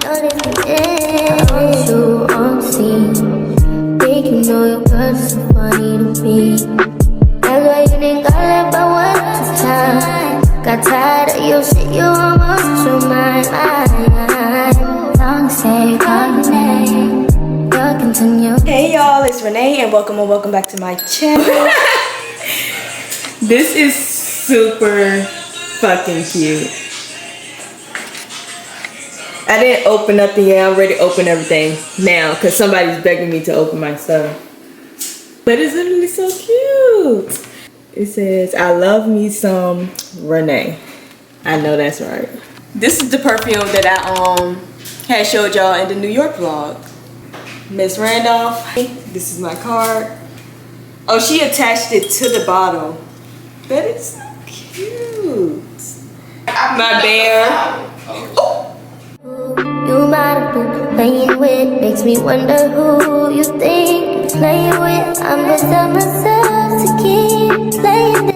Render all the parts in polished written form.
want you on scene. Think you know your girl's so funny to me. That's why you didn't call it but one time. Got tired of you shit, you almost threw my mind. Long say call your name. You'll continue. Hey y'all, it's Renee and welcome back to my channel. This is super fucking cute. I didn't open nothing yet. I'm ready to open everything now because somebody's begging me to open my stuff. But it's literally so cute. It says, I love me some Renee. I know that's right. This is the perfume that I had showed y'all in the New York vlog. Miss Randolph. This is my card. Oh, she attached it to the bottle. That is so cute. My bear. Oh. You might have been playing with, makes me wonder who you think you're playing with. I'm gonna tell myself to keep playing this.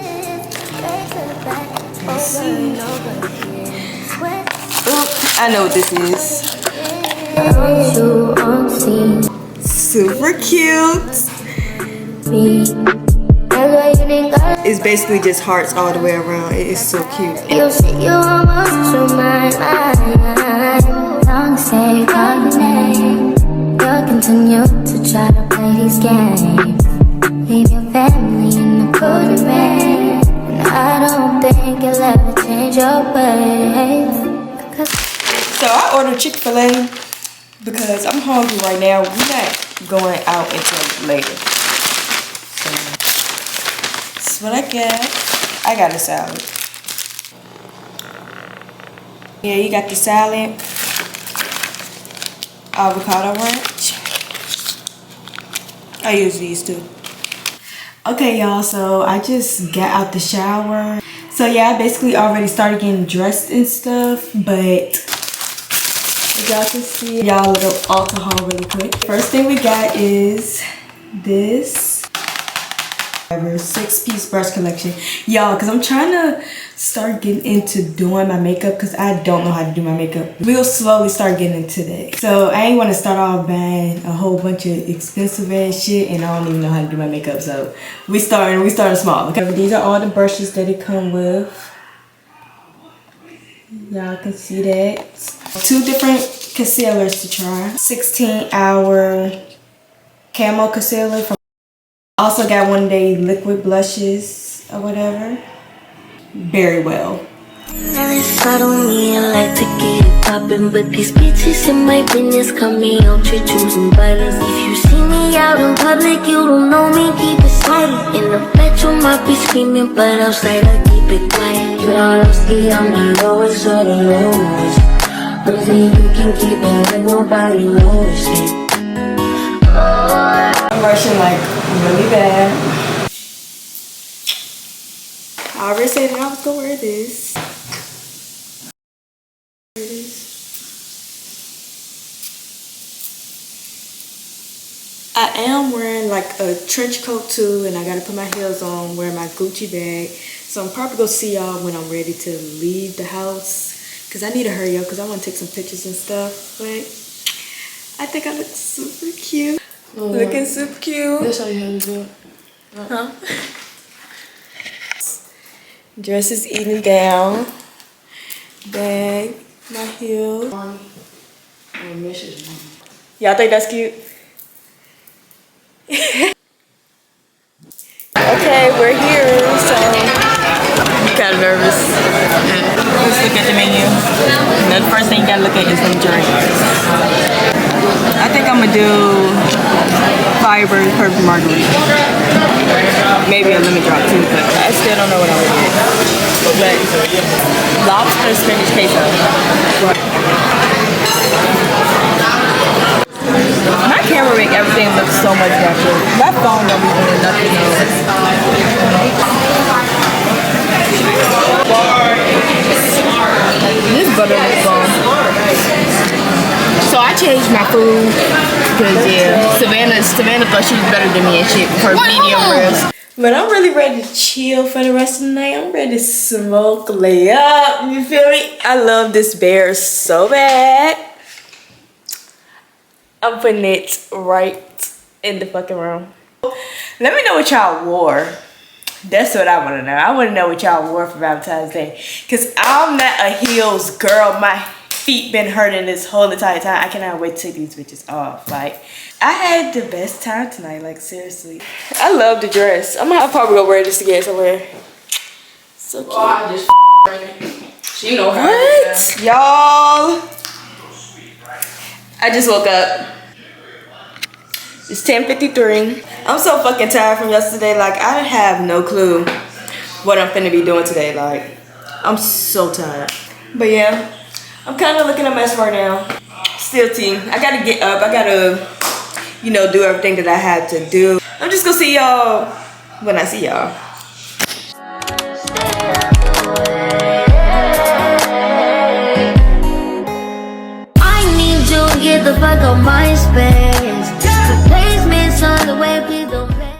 I know what this is. Super cute. It's basically just hearts all the way around. It is so cute. You almost threw my mind. Long say call your name. You'll continue to try to play these games. Leave your family in the cold rain. And I don't think you'll ever change your ways. So I ordered Chick-fil-A because I'm hungry right now. We're not going out until later. So this is what I got. I got a salad. Yeah, you got the salad. Avocado ranch. I use these too. Okay y'all, so I just got out the shower. So yeah, I basically already started getting dressed and stuff, but y'all can see y'all a little Ulta haul really quick. First thing we got is this 6-piece brush collection, y'all, because I'm trying to start getting into doing my makeup because I don't know how to do my makeup. We'll slowly start getting into that. So I ain't want to start off buying a whole bunch of expensive ass shit and I don't even know how to do my makeup. So we starting small. Okay, these are all the brushes that it come with. Y'all can see that. 2 different concealers to try. 16-hour camo concealer. Also got one day liquid blushes or whatever. Very well. I don't need like to get it poppin', but these bitches in my business call me out to choosing violence. If you see me out in public, you don't know me, keep it silent. In the bedroom, I be screaming, but outside I keep it quiet. You know I'm the lowest of the lowest. But then you can keep it like nobody knows it. I'm rushing like really bad. I already said that I was gonna wear this. I am wearing like a trench coat too, and I gotta put my heels on, wear my Gucci bag. So I'm probably gonna see y'all when I'm ready to leave the house, because I need to hurry up because I want to take some pictures and stuff. But I think I look super cute. Looking super cute. That's how you have to do it. Huh? Dress is eating down. Bag, my heels. Y'all think that's cute? Okay, we're here, so I'm kind of nervous. Let's look at the menu. The first thing you gotta look at is some drinks. I think I'm gonna do Firebird Perfect Margarita. Maybe a lemon drop too, but I still don't know what I'm gonna do. But lobster spinach queso. My camera make everything look so much natural. My phone don't be doing nothing else. This butter looks bomb. So I changed my food because yeah, Savannah thought she was better than me and shit for medium rare. But I'm really ready to chill for the rest of the night. I'm ready to smoke, lay up. You feel me? I love this bear so bad. I'm putting it right in the fucking room. Let me know what y'all wore. That's what I want to know. I want to know what y'all wore for Valentine's Day. Because I'm not a heels girl. My feet been hurting this whole entire time. I cannot wait to take these bitches off. Like, I had the best time tonight. Like, seriously. I love the dress. I'll probably go wear this again somewhere. So cute. Oh, I just she know how. What? Y'all. I just woke up. It's 10:53. I'm so fucking tired from yesterday. Like, I have no clue what I'm finna be doing today. Like, I'm so tired. But yeah, I'm kind of looking a mess right now. Still tea. I gotta get up. I gotta, you know, do everything that I had to do. I'm just gonna see y'all when I see y'all. I need you to get the fuck out my space. Replacements on the way, please don't play.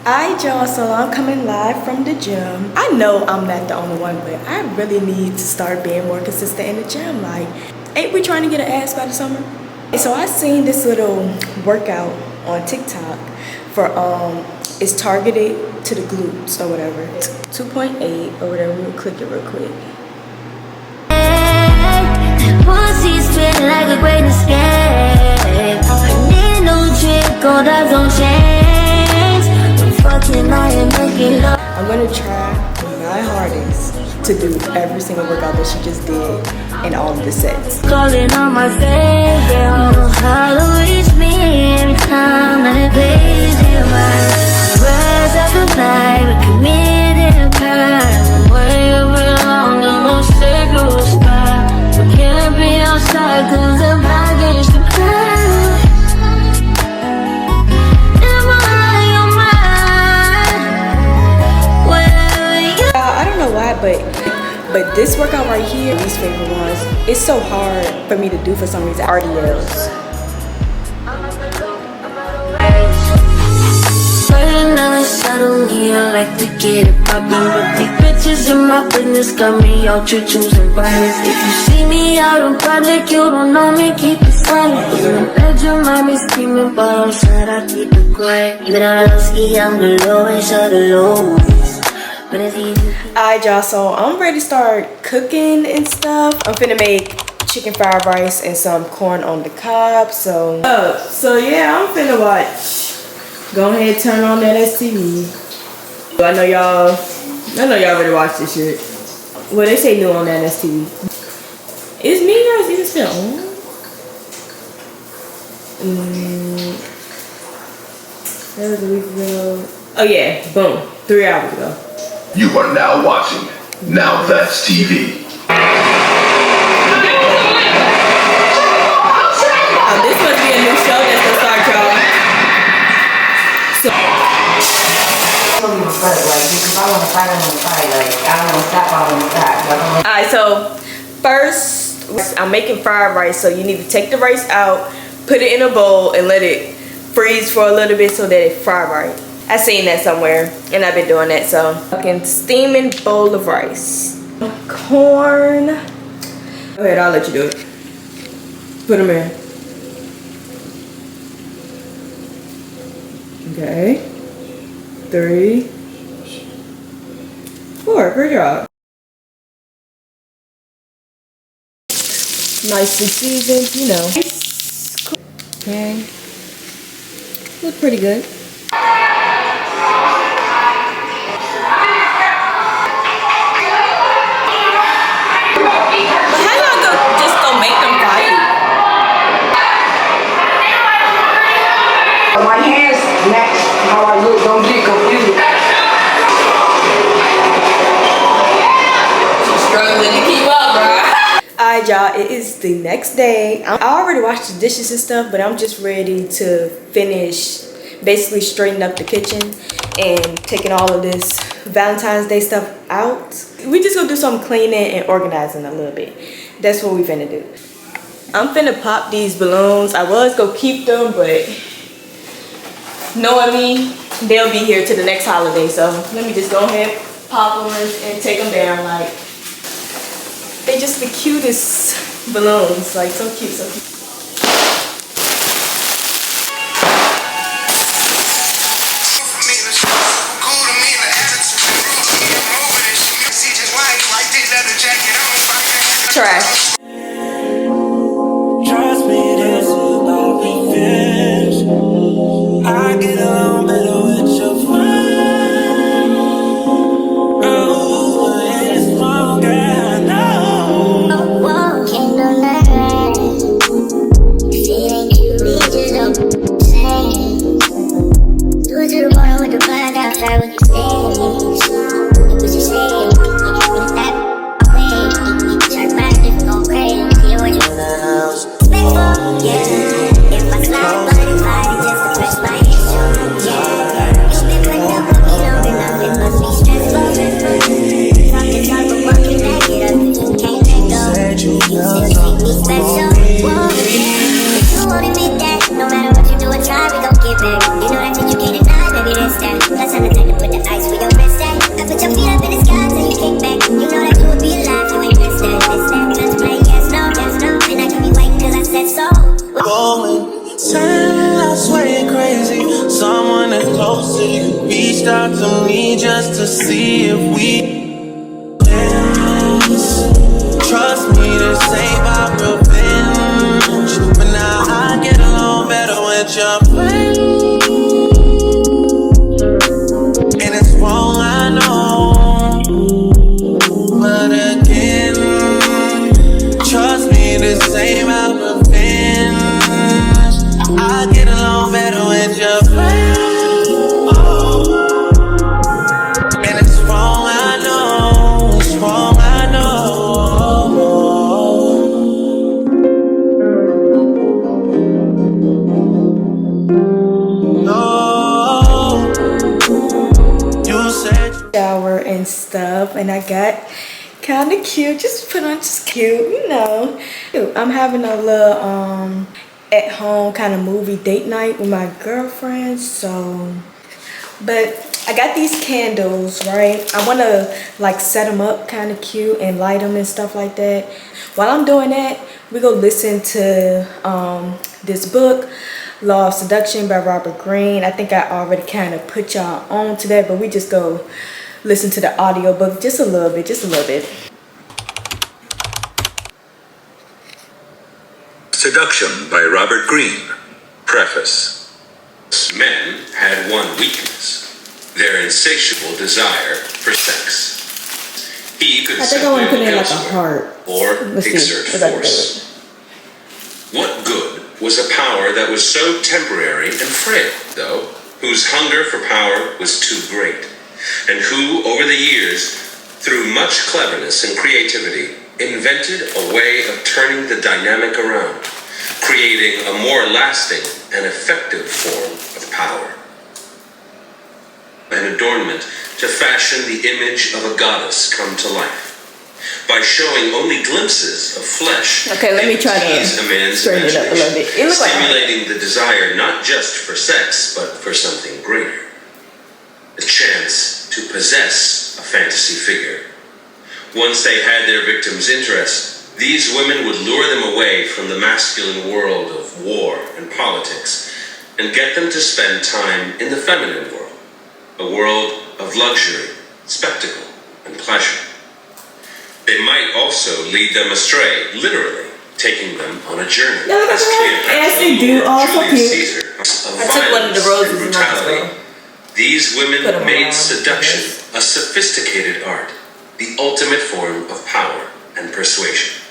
Alright y'all, so I'm coming live from the gym. I know I'm not the only one, but I really need to start being more consistent in the gym. Like, ain't we trying to get an ass by the summer? So I seen this little workout on TikTok for it's targeted to the glutes or whatever. It's 2.8 or whatever. We'll click it real quick. Pussy spin like a great escape. I need no trick, or that don't change. I'm fucking, I am making love. I'm gonna try my hardest to do every single workout that she just did in all of the sets. Calling on my favorite, don't know how to reach me every time that it plays in my words of the night. We committed a crime. Way belong in no sacred spot. We can't be outside 'cause the baggage to pack. I don't know why, but this workout right here, these favorite ones, it's so hard for me to do for some reason. RDLs. Suddenly I like to get it poppin', but these bitches in my business got me out here choosing violence. If you see me out in public, you don't know me, keep it silent. In the bedroom, I be screaming, but outside I keep it quiet. Even though I don't ski, I'm the lowest of the lowest. But it's easy. Alright y'all, so I'm ready to start cooking and stuff. I'm finna make chicken fried rice and some corn on the cob. So yeah, I'm finna watch. Go ahead, turn on that STV. I know y'all already watched this shit. Well, they say new on that STV. Is me guys even still on? That was a week ago. Oh yeah, boom, 3 hours ago. You are now watching Now That's TV. Oh, this must be a new show that's gonna start, y'all. So alright, so first I'm making fried rice, so you need to take the rice out, put it in a bowl, and let it freeze for a little bit so that it fry right. I seen that somewhere, and I've been doing that. So fucking steaming bowl of rice, corn. Go ahead, I'll let you do it. Put them in. Okay. 3, 4. Great job. Nicely seasoned, you know. Okay. Look pretty good. My hands match how I look, don't get confused. She's struggling to keep up, bro. Alright, y'all, it is the next day. I already washed the dishes and stuff, but I'm just ready to finish basically straightening up the kitchen and taking all of this Valentine's Day stuff out. We just gonna do some cleaning and organizing a little bit. That's what we finna do. I'm finna pop these balloons. I was gonna keep them, but knowing me, they'll be here to the next holiday. So let me just go ahead, pop them and take them down. Like, they just the cutest balloons. Like, so cute, so cute. closer, you reached out to me just to see if we dance. Trust me, this ain't my revenge, but now I get along better with your friends. And it's wrong, I know, but again, trust me, this ain't my revenge. I get along better with your friends. And it's wrong, I know, it's wrong, I know. No, you said shower and stuff, and I got kind of cute, just put on just cute, you know. I'm having a little at home kind of movie date night with my girlfriends. So, but I got these candles, right? I want to like set them up kind of cute and light them and stuff like that. While I'm doing that, we go listen to this book, Law of Seduction by Robert Greene. I think I already kind of put y'all on to that, but we just go listen to the audiobook just a little bit, Seduction by Robert Greene. Preface. Men had one weakness: their insatiable desire for sex. He could I think I want to put in like a elsewhere heart. or Let's exert see. force. What good was a power that was so temporary and frail, though, whose hunger for power was too great, and who, over the years, through much cleverness and creativity, invented a way of turning the dynamic around, creating a more lasting and effective form of power. An adornment to fashion the image of a goddess come to life, by showing only glimpses of flesh. Okay, let me try to a man's straighten it up a little bit. It looks like stimulating the desire not just for sex, but for something greater. The chance to possess a fantasy figure. Once they had their victim's interest, these women would lure them away from the masculine world of war and politics and get them to spend time in the feminine world, a world of luxury, spectacle, and pleasure. They might also lead them astray, literally, taking them on a journey. As Cleopatra do all for Julius you. Caesar, of I took one of the violence roses and and brutality. These women Put 'em made around, seduction yes. a sophisticated art, the ultimate form of power and persuasion.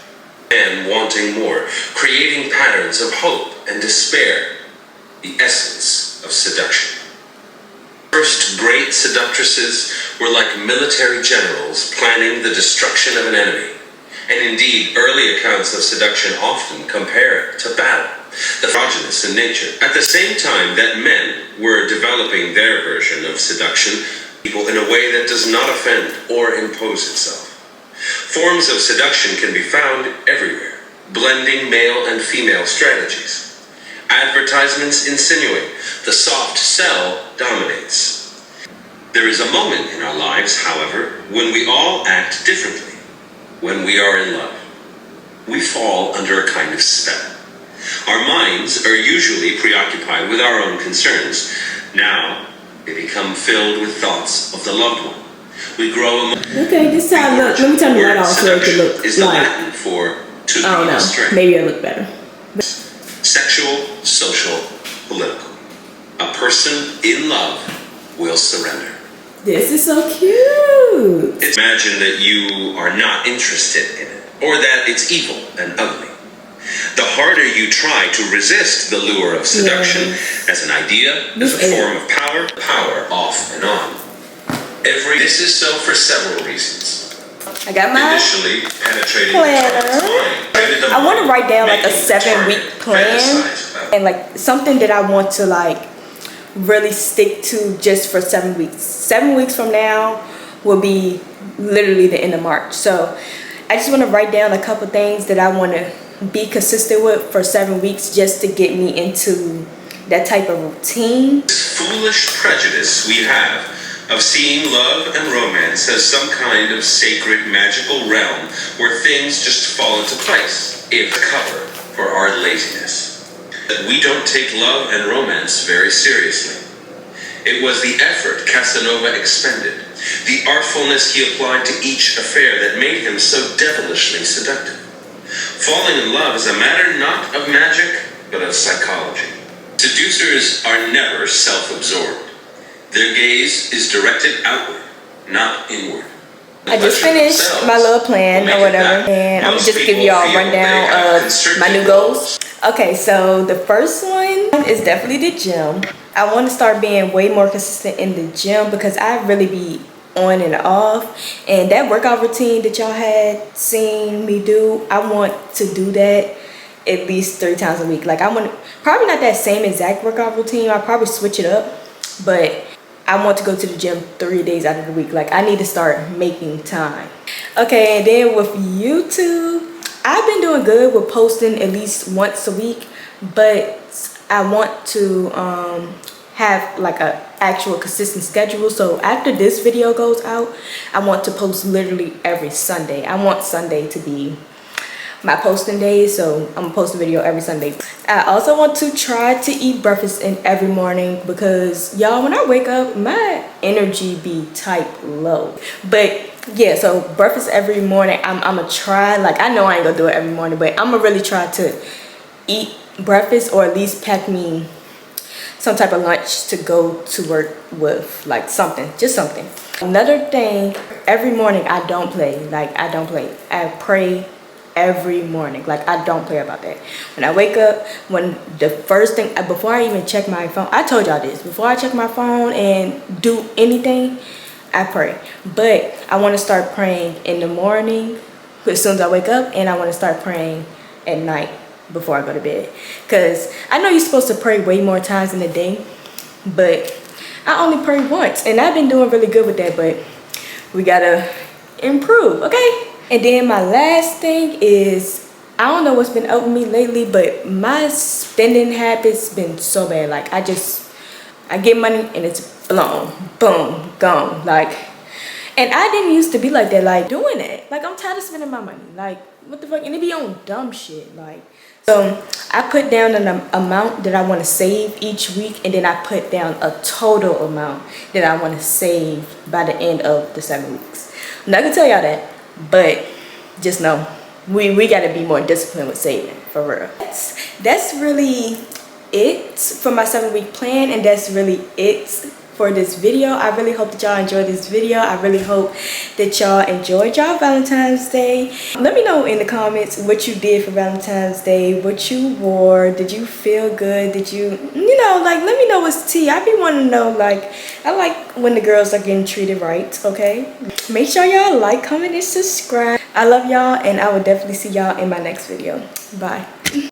And wanting more, creating patterns of hope and despair, the essence of seduction. First great seductresses were like military generals planning the destruction of an enemy. And indeed, early accounts of seduction often compare it to battle, the androgynous in nature. At the same time that men were developing their version of seduction, people in a way that does not offend or impose itself. Forms of seduction can be found everywhere, blending male and female strategies. Advertisements insinuate the soft sell dominates. There is a moment in our lives, however, when we all act differently. When we are in love, we fall under a kind of spell. Our minds are usually preoccupied with our own concerns. Now, they become filled with thoughts of the loved one. We grow Okay, this time look. Let me turn the light off so it can look is the like. Latin for to I don't be know. astray. Maybe it'll look better. Sexual, social, political. A person in love will surrender. This is so cute. Imagine that you are not interested in it, or that it's evil and ugly. The harder you try to resist the lure of seduction as an idea, as a form of power off and on. This is so for several reasons. I got my Initially penetrating planner. the target's mind. I want to write down like a Making the 7-week target plan fantasize about and like something that I want to like really stick to just for 7 weeks. 7 weeks from now will be literally the end of March. So I just want to write down a couple things that I want to be consistent with for 7 weeks just to get me into that type of routine. This foolish prejudice we have of seeing love and romance as some kind of sacred magical realm where things just fall into place if cover for our laziness. That we don't take love and romance very seriously. It was the effort Casanova expended, the artfulness he applied to each affair that made him so devilishly seductive. Falling in love is a matter not of magic, but of psychology. Seducers are never self-absorbed. Their gaze is directed outward, not inward. I just finished my little plan or whatever, and I'm gonna just give y'all a rundown of my new goals. Okay, so the first one is definitely the gym. I want to start being way more consistent in the gym because I really be on and off, and that workout routine that y'all had seen me do, I want to do that at least 3 times a week. Like I want, probably not that same exact workout routine, I'll probably switch it up, but I want to go to the gym 3 days out of the week. Like I need to start making time. Okay, and then with YouTube, I've been doing good with posting at least once a week, but I want to have like a actual consistent schedule. So after this video goes out, I want to post literally every Sunday. I want Sunday to be my posting days, so I'm gonna post a video every Sunday. I also want to try to eat breakfast in every morning because y'all, when I wake up, my energy be type low. But yeah, so breakfast every morning, I'm gonna try. Like I know I ain't gonna do it every morning, but I'm gonna really try to eat breakfast, or at least pack me some type of lunch to go to work with, like something, just something. Another thing, every morning I don't play. Like I don't play. I pray every morning. Like I don't play about that. When I wake up, when the first thing, before I even check my phone, I told y'all this, before I check my phone and do anything, I pray. But I want to start praying in the morning as soon as I wake up, and I want to start praying at night before I go to bed, because I know you're supposed to pray way more times in a day, but I only pray once, and I've been doing really good with that, but we gotta improve, okay? And then my last thing is, I don't know what's been up with me lately, but my spending habits been so bad. Like I get money and it's blown, boom, gone. Like, and I didn't used to be like that, like doing it. Like I'm tired of spending my money. Like what the fuck? And it be on dumb shit. Like, so I put down an amount that I want to save each week, and then I put down a total amount that I want to save by the end of the 7 weeks. I'm not gonna tell y'all that, but just know we got to be more disciplined with saving, for real. That's really it for my 7-week plan, and that's really it for this video. I really hope that y'all enjoyed this video. I really hope that y'all enjoyed y'all Valentine's Day. Let me know in the comments what you did for Valentine's Day, what you wore. Did you feel good? Did you know, like, let me know what's tea. I be wanting to know, like, I like when the girls are getting treated right, okay? Make sure y'all like, comment, and subscribe. I love y'all, and I will definitely see y'all in my next video. Bye.